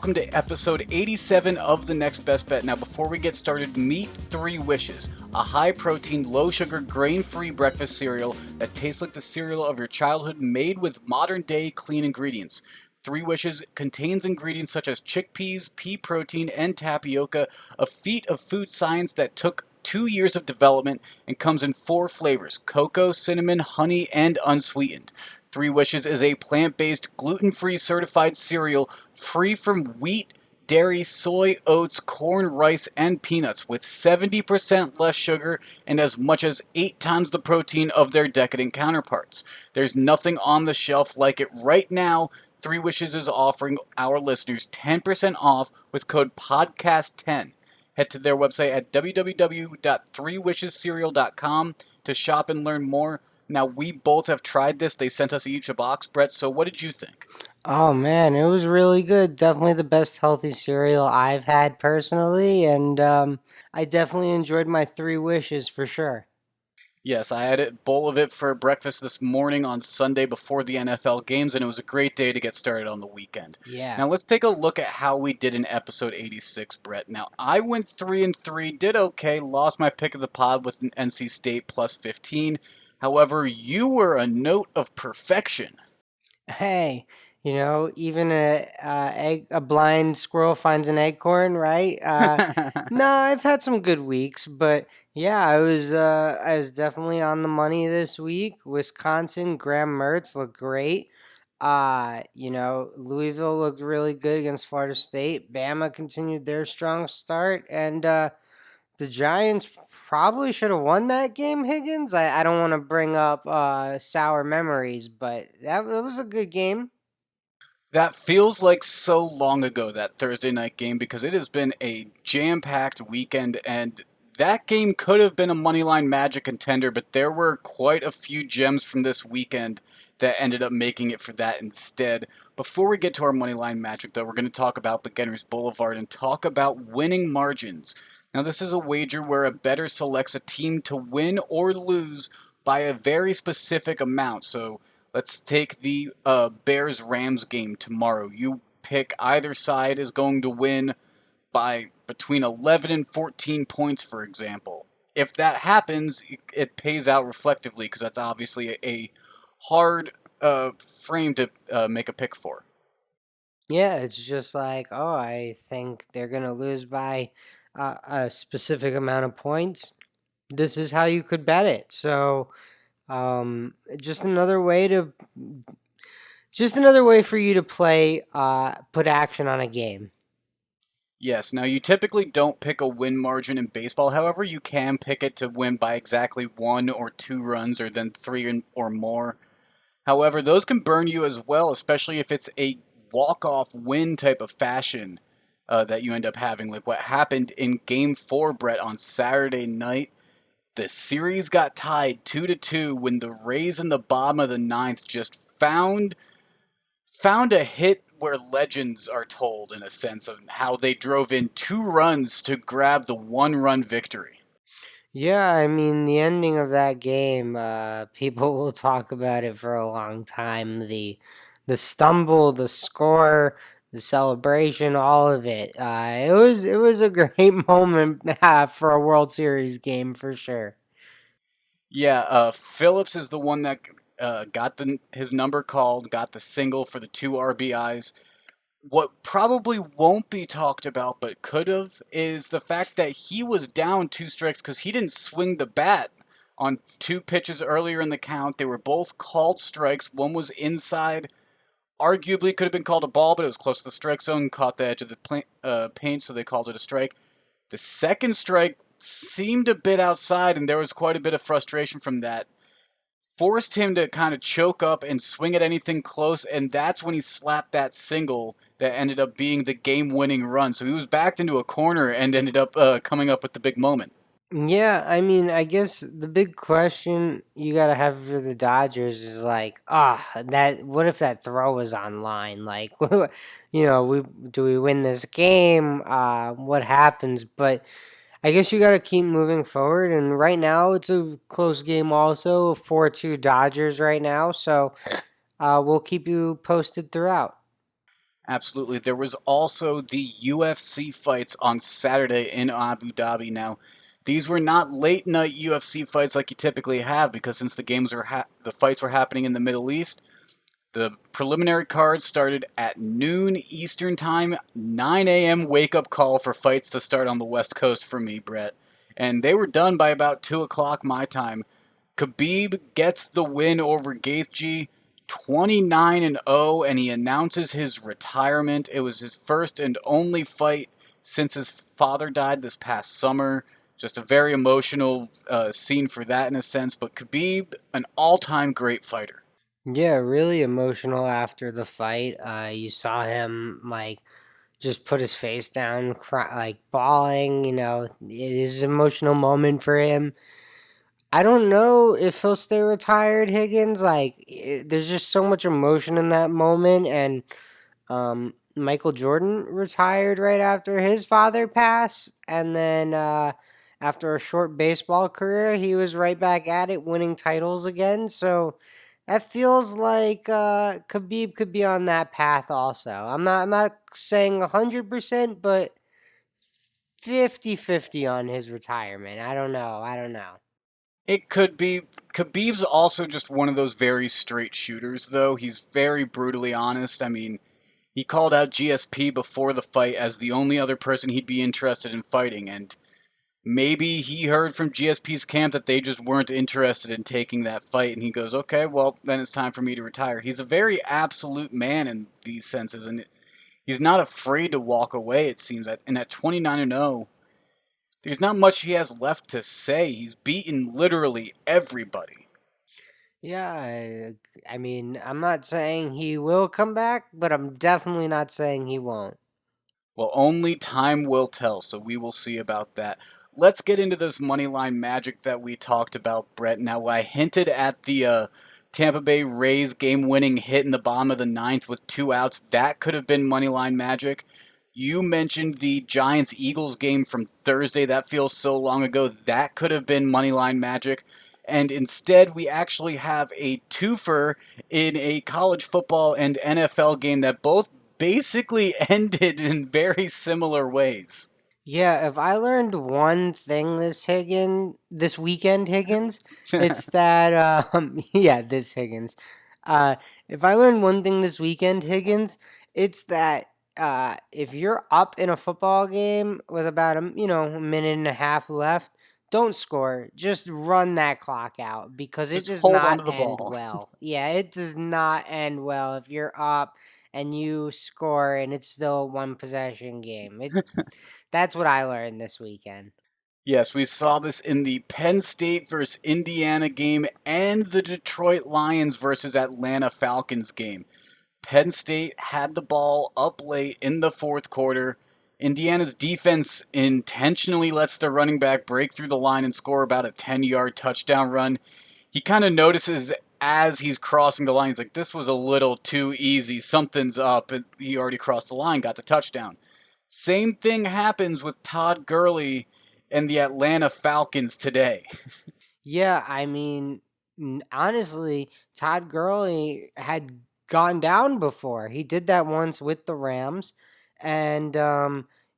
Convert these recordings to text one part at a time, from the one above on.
welcome to episode 87 of The Next Best Bet. Now, before we get started, meet Three Wishes, a high-protein, low-sugar, grain-free breakfast cereal that tastes like the cereal of your childhood made with modern-day clean ingredients. Three Wishes contains ingredients such as chickpeas, pea protein, and tapioca, a feat of food science that took 2 years of development and comes in 4 flavors: cocoa, cinnamon, honey, and unsweetened. Three Wishes is a plant-based, gluten-free certified cereal free from wheat, dairy, soy, oats, corn, rice, and peanuts, with 70% less sugar and as much as 8 times the protein of their decadent counterparts. There's nothing on the shelf like it right now. Three Wishes is offering our listeners 10% off with code PODCAST10. Head to their website at www.threewishescereal.com to shop and learn more. Now, we both have tried this. They sent us each a box, Brett, so what did you think? Oh man, it was really good. Definitely the best healthy cereal I've had personally, and I definitely enjoyed my Three Wishes for sure. Yes, I had a bowl of it for breakfast this morning on Sunday before the NFL games, and it was a great day to get started on the weekend. Yeah. Now let's take a look at how we did in episode 86, Brett. Now I went 3-3, did okay, lost my pick of the pod with an NC State plus 15. However, you were a note of perfection. Hey, even a blind squirrel finds an acorn, right? No, I've had some good weeks, but yeah, I was definitely on the money this week. Wisconsin, Graham Mertz looked great. Louisville looked really good against Florida State. Bama continued their strong start, and the Giants probably should have won that game, Higgins. I don't want to bring up sour memories, but that was a good game. That feels like so long ago, that Thursday night game, because it has been a jam-packed weekend, and that game could have been a Moneyline Magic contender, but there were quite a few gems from this weekend that ended up making it for that instead. Before we get to our Moneyline Magic, though, we're going to talk about Beginners Boulevard and talk about winning margins. Now, this is a wager where a bettor selects a team to win or lose by a very specific amount. So, let's take the Bears-Rams game tomorrow. You pick either side is going to win by between 11 and 14 points, for example. If that happens, it pays out reflectively, because that's obviously a hard frame to make a pick for. Yeah, it's just like, oh, I think they're gonna lose by a specific amount of points. This is how you could bet it. So, just another way to, just another way for you to play, put action on a game. Yes, now you typically don't pick a win margin in baseball. However, you can pick it to win by exactly 1 or 2 runs, or then or more. However, those can burn you as well, especially if it's a walk-off win type of fashion that you end up having, like what happened in Game 4, Brett, on Saturday night. The series got tied 2-2 when the Rays in the bottom of the ninth just found a hit where legends are told, in a sense, of how they drove in 2 runs to grab the 1-run victory. Yeah, I mean the ending of that game, people will talk about it for a long time. The stumble, the score, the celebration, all of it. It was a great moment for a World Series game for sure. Yeah, Phillips is the one that got his number called, got the single for the 2 RBIs. What probably won't be talked about, but could have, is the fact that he was down 2 strikes because he didn't swing the bat on 2 pitches earlier in the count. They were both called strikes. One was inside, arguably could have been called a ball, but it was close to the strike zone, caught the edge of the paint, so they called it a strike. The second strike seemed a bit outside, and there was quite a bit of frustration from that. Forced him to kind of choke up and swing at anything close, and that's when he slapped that single that ended up being the game-winning run. So he was backed into a corner and ended up coming up with the big moment. Yeah, I mean, I guess the big question you gotta have for the Dodgers is like, that. What if that throw was online? Like, we do we win this game? What happens? But I guess you gotta keep moving forward. And right now, it's a close game. Also, 4-2 Dodgers right now. So, we'll keep you posted throughout. Absolutely. There was also the UFC fights on Saturday in Abu Dhabi. Now, these were not late night UFC fights like you typically have because since the fights were happening in the Middle East, the preliminary card started at noon Eastern Time, 9 a.m. wake up call for fights to start on the West Coast for me, Brett. And they were done by about 2 o'clock my time. Khabib gets the win over Gaethje, 29 and 0, and he announces his retirement. It was his first and only fight since his father died this past summer. Just a very emotional scene for that in a sense, but Khabib, an all time great fighter. Yeah, really emotional after the fight. You saw him like just put his face down, cry, like bawling. You know, it is an emotional moment for him. I don't know if he'll stay retired, Higgins. There's just so much emotion in that moment, and Michael Jordan retired right after his father passed, and then after a short baseball career, he was right back at it, winning titles again. So that feels like Khabib could be on that path also. I'm not saying 100%, but 50-50 on his retirement. I don't know. I don't know. It could be. Khabib's also just one of those very straight shooters, though. He's very brutally honest. I mean, he called out GSP before the fight as the only other person he'd be interested in fighting, and maybe he heard from GSP's camp that they just weren't interested in taking that fight, and he goes, okay, well, then it's time for me to retire. He's a very absolute man in these senses, and he's not afraid to walk away, it seems. And at 29 and 0, there's not much he has left to say. He's beaten literally everybody. Yeah, I mean, I'm not saying he will come back, but I'm definitely not saying he won't. Well, only time will tell, so we will see about that. Let's get into this money line magic that we talked about, Brett. Now, I hinted at the Tampa Bay Rays game-winning hit in the bottom of the ninth with 2 outs. That could have been money line magic. You mentioned the Giants-Eagles game from Thursday. That feels so long ago. That could have been money line magic. And instead, we actually have a twofer in a college football and NFL game that both basically ended in very similar ways. Yeah, if I learned one thing this weekend, Higgins, it's that yeah, this Higgins. If I learned one thing this weekend, Higgins, it's that if you're up in a football game with about a minute and a half left, don't score. Just run that clock out because it Just does hold not onto the end ball. well. Yeah, it does not end well if you're up and you score and it's still a one possession game. That's what I learned this weekend. Yes, we saw this in the Penn State versus Indiana game and the Detroit Lions versus Atlanta Falcons game. Penn State had the ball up late in the fourth quarter. Indiana's defense intentionally lets their running back break through the line and score about a 10-yard touchdown run. He kind of notices as he's crossing the line, he's like, this was a little too easy. Something's up. And he already crossed the line, got the touchdown. Same thing happens with Todd Gurley and the Atlanta Falcons today. Yeah, I mean, honestly, Todd Gurley had gone down before. He did that once with the Rams, and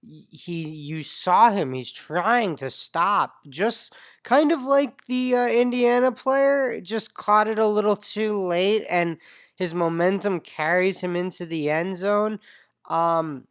you saw him. He's trying to stop, just kind of like the Indiana player, just caught it a little too late, and his momentum carries him into the end zone. Um,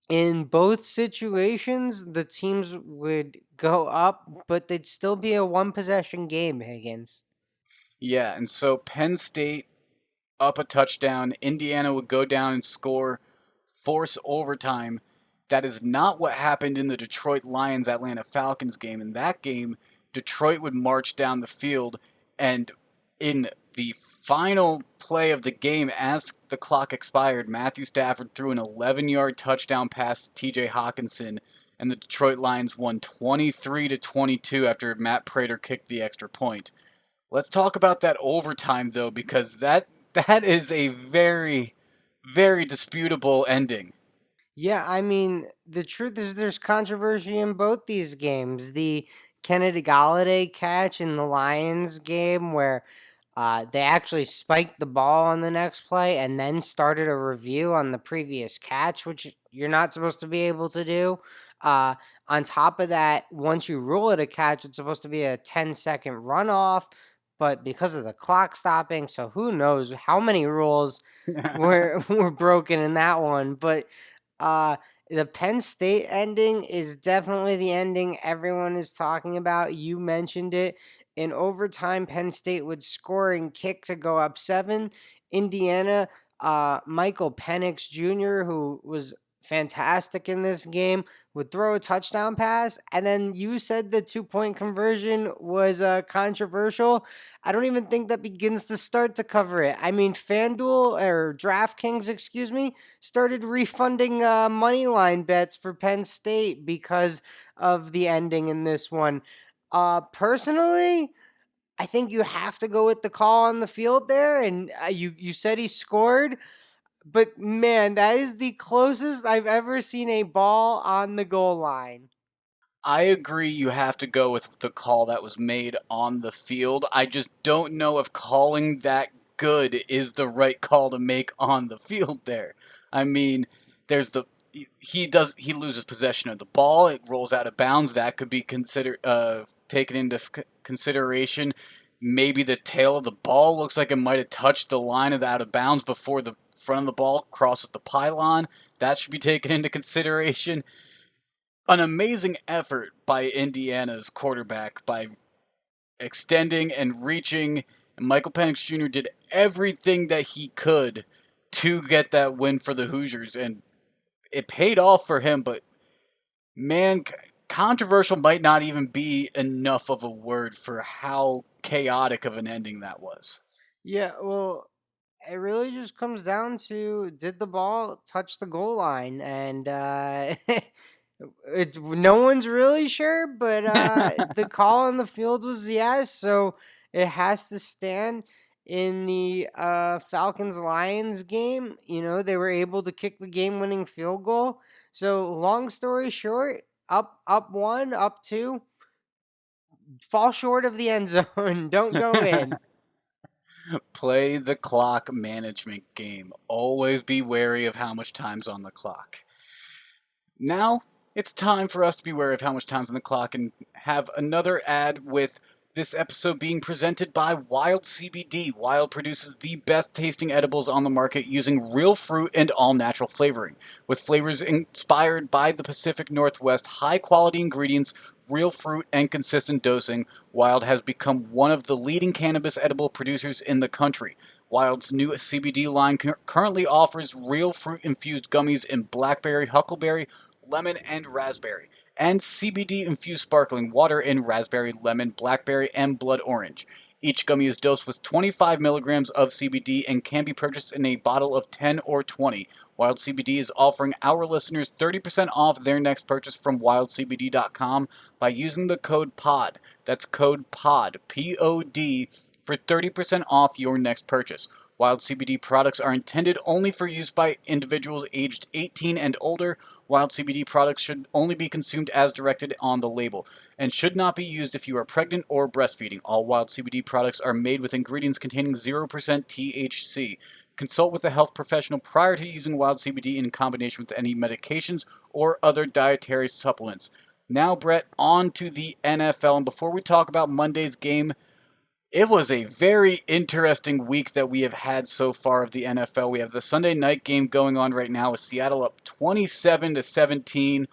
In both situations, the teams would go up, but they'd still be a one possession game, Higgins. Yeah, and so Penn State up a touchdown. Indiana would go down and score, force overtime. That is not what happened in the Detroit Lions Atlanta Falcons game. In that game, Detroit would march down the field, and in the final play of the game, as the clock expired, Matthew Stafford threw an 11-yard touchdown pass to TJ Hawkinson, and the Detroit Lions won 23-22 after Matt Prater kicked the extra point. Let's talk about that overtime though, because that is a very, very disputable ending. Yeah, I mean, the truth is there's controversy in both these games. The Kennedy Galladay catch in the Lions game where They actually spiked the ball on the next play and then started a review on the previous catch, which you're not supposed to be able to do. Uh, on top of that, once you rule it a catch, it's supposed to be a 10-second runoff. But because of the clock stopping, so who knows how many rules were broken in that one. But uh, the Penn State ending is definitely the ending everyone is talking about. You mentioned it. In overtime, Penn State would score and kick to go up 7. Indiana, Michael Penix Jr., who was fantastic in this game, would throw a touchdown pass. And then you said the 2-point conversion was controversial. I don't even think that begins to start to cover it. I mean, FanDuel or DraftKings, excuse me, started refunding money line bets for Penn State because of the ending in this one. Personally, I think you have to go with the call on the field there, and you said he scored, but man, that is the closest I've ever seen a ball on the goal line. I agree you have to go with the call that was made on the field. I just don't know if calling that good is the right call to make on the field there. I mean, there's the he loses possession of the ball, it rolls out of bounds, that could be considered taken into consideration. Maybe the tail of the ball looks like it might have touched the line of the out of bounds before the front of the ball crosses the pylon. That should be taken into consideration. An amazing effort by Indiana's quarterback by extending and reaching. And Michael Penix Jr. did everything that he could to get that win for the Hoosiers, and it paid off for him. But man, controversial might not even be enough of a word for how chaotic of an ending that was. Yeah, well, it really just comes down to did the ball touch the goal line, and it's no one's really sure, but the call on the field was yes, so it has to stand. In the Falcons Lions game, they were able to kick the game winning field goal. So long story short, up one, up two, fall short of the end zone, don't go in. Play the clock management game. Always be wary of how much time's on the clock. Now, it's time for us to be aware of how much time's on the clock and have another ad with this episode being presented by Wild CBD. Wild produces the best tasting edibles on the market using real fruit and all natural flavoring. With flavors inspired by the Pacific Northwest, high quality ingredients, real fruit, and consistent dosing, Wild has become one of the leading cannabis edible producers in the country. Wild's new CBD line currently offers real fruit infused gummies in blackberry, huckleberry, lemon, and raspberry, and CBD infused sparkling water in raspberry, lemon, blackberry, and blood orange. Each gummy is dosed with 25 milligrams of CBD and can be purchased in a bottle of 10 or 20. Wild CBD is offering our listeners 30% off their next purchase from wildcbd.com by using the code POD. That's code POD, P-O-D, for 30% off your next purchase. Wild CBD products are intended only for use by individuals aged 18 and older. Wild CBD products should only be consumed as directed on the label and should not be used if you are pregnant or breastfeeding. All Wild CBD products are made with ingredients containing 0% THC. Consult with a health professional prior to using Wild CBD in combination with any medications or other dietary supplements. Now, Brett, on to the NFL. And before we talk about Monday's game, it was a very interesting week that we have had so far of the NFL. We have the Sunday night game going on right now with Seattle up 27-17.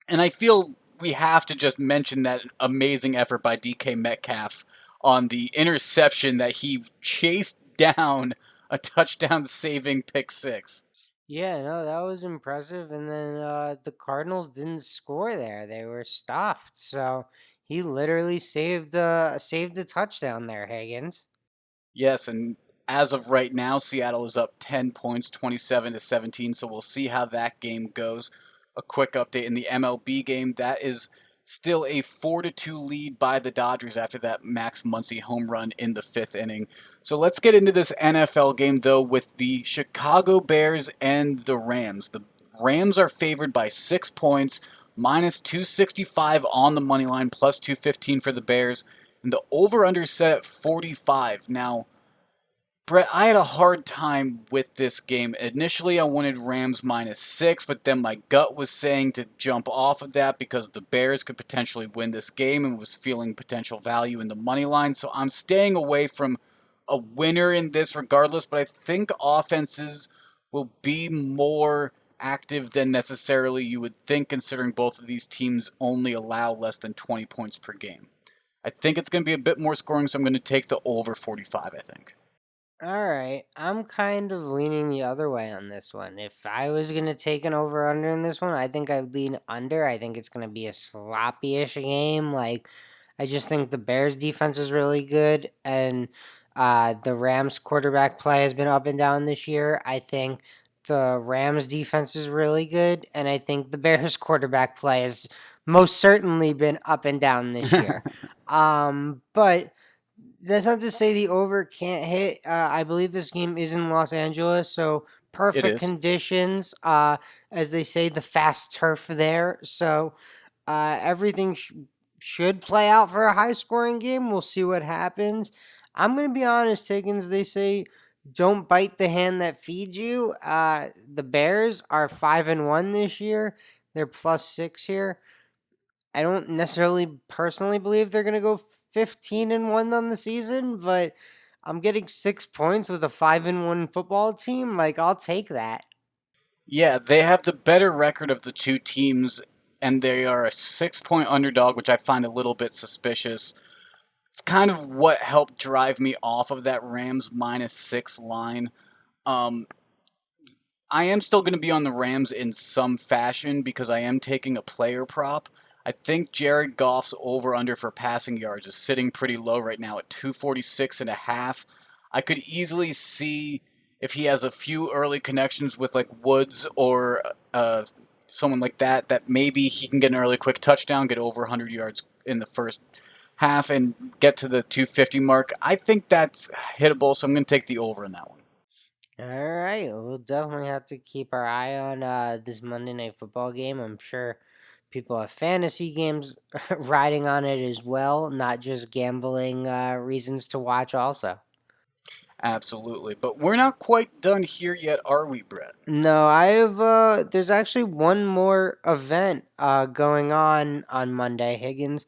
And I feel we have to just mention that amazing effort by DK Metcalf on the interception that he chased down a touchdown saving pick six. Yeah, no, that was impressive. And then the Cardinals didn't score there; they were stuffed. So he literally saved a touchdown there, Higgins. Yes, and as of right now, Seattle is up 10 points, 27-17, so we'll see how that game goes. A quick update in the MLB game, that is still a 4-2 lead by the Dodgers after that Max Muncy home run in the 5th inning. So let's get into this NFL game though with the Chicago Bears and the Rams. The Rams are favored by 6 points, minus 265 on the money line, plus 215 for the Bears. and the over-under set at 45. Now, Brett, I had a hard time with this game. Initially, I wanted Rams -6, but then my gut was saying to jump off of that because the Bears could potentially win this game and was feeling potential value in the money line. So I'm staying away from a winner in this regardless, but I think offenses will be more active than necessarily you would think, considering both of these teams only allow less than 20 points per game. I think it's going to be a bit more scoring, so I'm going to take the over 45, I think. All right, I'm kind of leaning the other way on this one. If I was gonna take an over under in this one, I think I'd lean under. I think it's gonna be a sloppy-ish game. Like, I just think the Bears defense is really good, and the Rams quarterback play has been up and down this year. I think the Rams defense is really good, and I think the Bears quarterback play has most certainly been up and down this year. But that's not to say the over can't hit. I believe this game is in Los Angeles, so It perfect is. conditions. As they say, the fast turf there. So everything should play out for a high scoring game. We'll see what happens. I'm going to be honest, Higgins. They say don't bite the hand that feeds you. The Bears are 5-1 this year. They're +6 here. I don't necessarily personally believe they're going to go 15-1 on the season, but I'm getting 6 points with a 5-1 football team. Like, I'll take that. Yeah, they have the better record of the two teams, and they are a 6 point underdog, which I find a little bit suspicious. It's kind of what helped drive me off of that Rams -6 line. Um, I am still going to be on the Rams in some fashion because I am taking a player prop. I think Jared Goff's over under for passing yards is sitting pretty low right now at 246 and a half. I could easily see if he has a few early connections with like Woods or someone like that, that maybe he can get an early quick touchdown, get over 100 yards in the first half, and get to the 250 mark. I think that's hittable, so I'm going to take the over in that one. All right, we'll definitely have to keep our eye on this Monday Night Football game. I'm sure people have fantasy games riding on it as well, not just gambling reasons to watch, also. Absolutely. But we're not quite done here yet, are we, Brett? No, I have. There's actually one more event going on Monday, Higgins.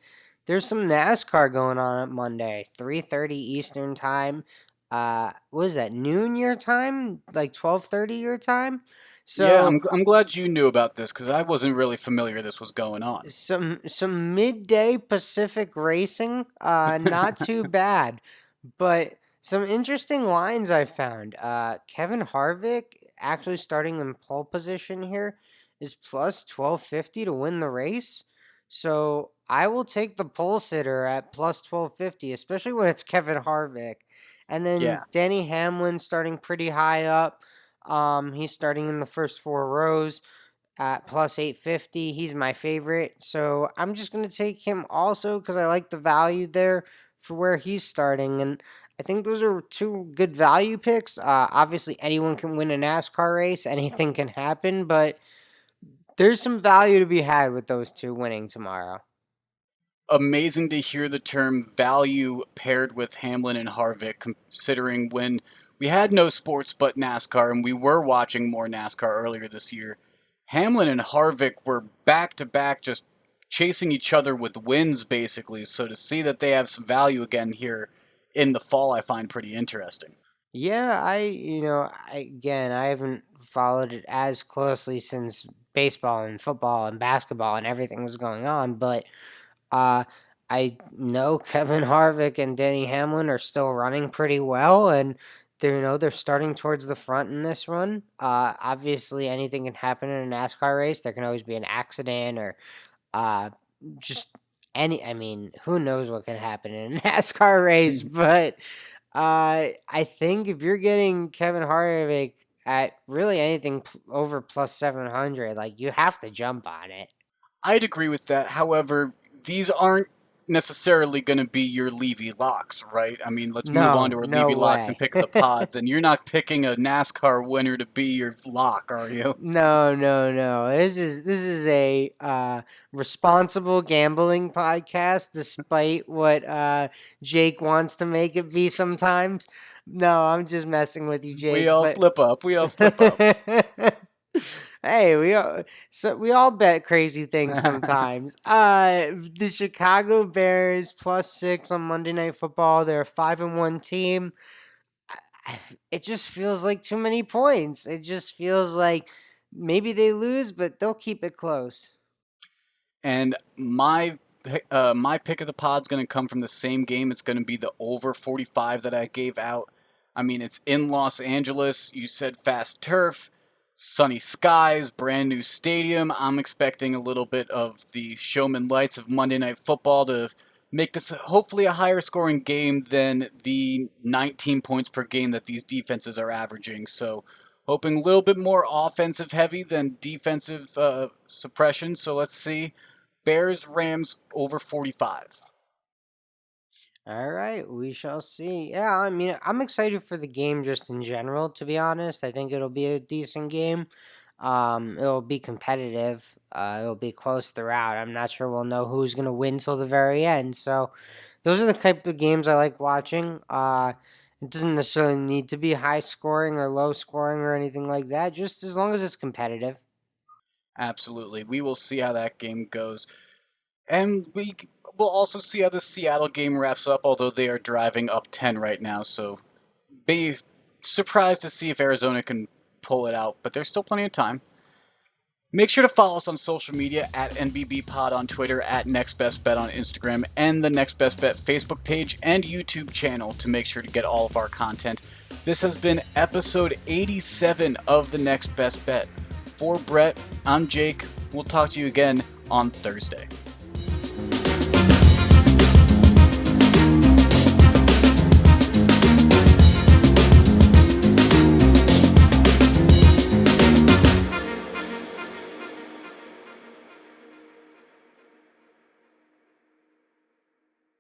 There's some NASCAR going on Monday, 3:30 Eastern time. What is that? Noon your time, like 12:30 your time. Yeah, So I'm glad you knew about this because I wasn't really familiar this was going on. some midday Pacific racing. Not too bad, but some interesting lines I found. Kevin Harvick actually starting in pole position here is plus 1250 to win the race. So I will take the pole sitter at plus 1250, especially when it's Kevin Harvick. And then Yeah. Denny Hamlin starting pretty high up. He's starting in the first four rows at plus 850. He's my favorite. So I'm just going to take him also because I like the value there for where he's starting. And I think those are two good value picks. Obviously, anyone can win a NASCAR race, anything can happen, but there's some value to be had with those two winning tomorrow. Amazing to hear the term value paired with Hamlin and Harvick, considering when we had no sports but NASCAR and we were watching more NASCAR earlier this year. Hamlin and Harvick were back to back, just chasing each other with wins, basically. So to see that they have some value again here in the fall, I find pretty interesting. Yeah, again, I haven't followed it as closely since baseball and football and basketball and everything was going on, but Uh, I know Kevin Harvick and Denny Hamlin are still running pretty well, and they're starting towards the front in this one. Obviously, anything can happen in a NASCAR race. There can always be an accident or uh, just any. I mean, who knows what can happen in a NASCAR race? But I think if you're getting Kevin Harvick at really anything over plus 700, like you have to jump on it. I'd agree with that. However, these aren't necessarily going to be your Levy locks, right? I mean, let's move on No, to our no Levy locks and way. pick the pods. And you're not picking a NASCAR winner to be your lock, are you? No, no, no. This is a responsible gambling podcast, despite what Jake wants to make it be sometimes. No, I'm just messing with you, We Jake. all But slip up. We all slip up. hey, we all bet crazy things sometimes. The Chicago Bears +6 on Monday Night Football. They're a 5-1 team. It just feels like too many points. It just feels like maybe they lose, but they'll keep it close. And my pick of the pod's going to come from the same game. It's going to be the over 45 that I gave out. I mean, it's in Los Angeles. You said fast turf, sunny skies, brand new stadium. I'm expecting a little bit of the showman lights of Monday Night Football to make this hopefully a higher scoring game than the 19 points per game that these defenses are averaging. So, hoping a little bit more offensive heavy than defensive suppression. So, let's see. Bears Rams over 45. All right, we shall see. Yeah, I mean, I'm excited for the game just in general, to be honest. I think it'll be a decent game. It'll be competitive. It'll be close throughout. I'm not sure we'll know who's going to win till the very end. So, those are the type of games I like watching. It doesn't necessarily need to be high scoring or low scoring or anything like that, just as long as it's competitive. Absolutely. We will see how that game goes. And we will also see how the Seattle game wraps up, although they are driving up 10 right now. So be surprised to see if Arizona can pull it out, but there's still plenty of time. Make sure to follow us on social media at NBBpod on Twitter, at NextBestBet on Instagram, and the Next Best Bet Facebook page and YouTube channel to make sure to get all of our content. This has been episode 87 of the Next Best Bet. For Brett, I'm Jake. We'll talk to you again on Thursday.